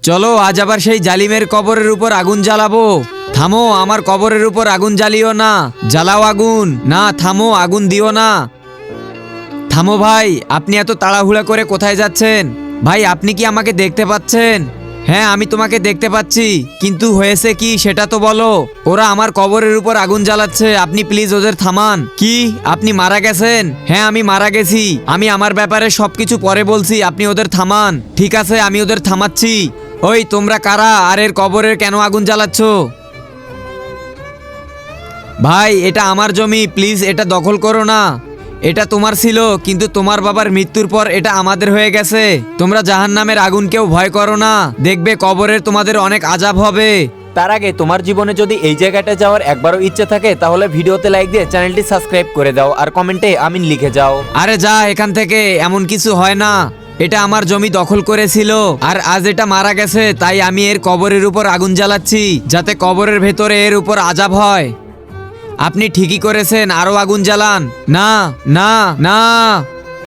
চলো আজ আবার সেই জালিমের কবরের উপর আগুন জ্বালাবো। থামো, আমার কবরের উপর আগুন জ্বালিও না। জ্বালাও আগুন। না থামো, আগুন দিও না। থামো ভাই, আপনি এত তাড়াহুড়া করে কোথায় যাচ্ছেন? ভাই আপনি কি আমাকে দেখতে পাচ্ছেন? হ্যাঁ আমি তোমাকে দেখতে পাচ্ছি, কিন্তু হয়েছে কি সেটা তো বলো। ওরা আমার কবরের উপর আগুন জ্বালাচ্ছে, আপনি প্লিজ ওদের থামান। কি আপনি মারা গেছেন? হ্যাঁ আমি মারা গেছি। আমি আমার ব্যাপারে সবকিছু পরে বলছি, আপনি ওদের থামান। ঠিক আছে আমি ওদের থামাচ্ছি। ওই তোমরা কারা আর এর কবরের কেন আগুন জ্বালাচ্ছ? ভাই এটা আমার জমি, প্লিজ এটা দখল করো না। এটা তোমার ছিল, কিন্তু তোমার বাবার মৃত্যুর পর এটা আমাদের হয়ে গেছে। তোমরা জাহান্নামের আগুনকেও ভয় করো না, দেখবে কবরের তোমাদের অনেক আযাব হবে। তার আগে তোমার জীবনে যদি এই জায়গাটা যাওয়ার একবারও ইচ্ছে থাকে তাহলে ভিডিওতে লাইক দিয়ে চ্যানেলটি সাবস্ক্রাইব করে দাও আর কমেন্টে আমিন লিখে যাও। আরে যা এখান থেকে, এমন কিছু হয় না। এটা আমার জমি দখল করেছিল, আর আজ এটা মারা গেছে, তাই আমি এর কবরের উপর আগুন জ্বালাচ্ছি, যাতে কবরের ভেতরে এর উপর আযাব হয়। আপনি ঠিকই করেছেন, আরো আগুন জ্বালান। না না না।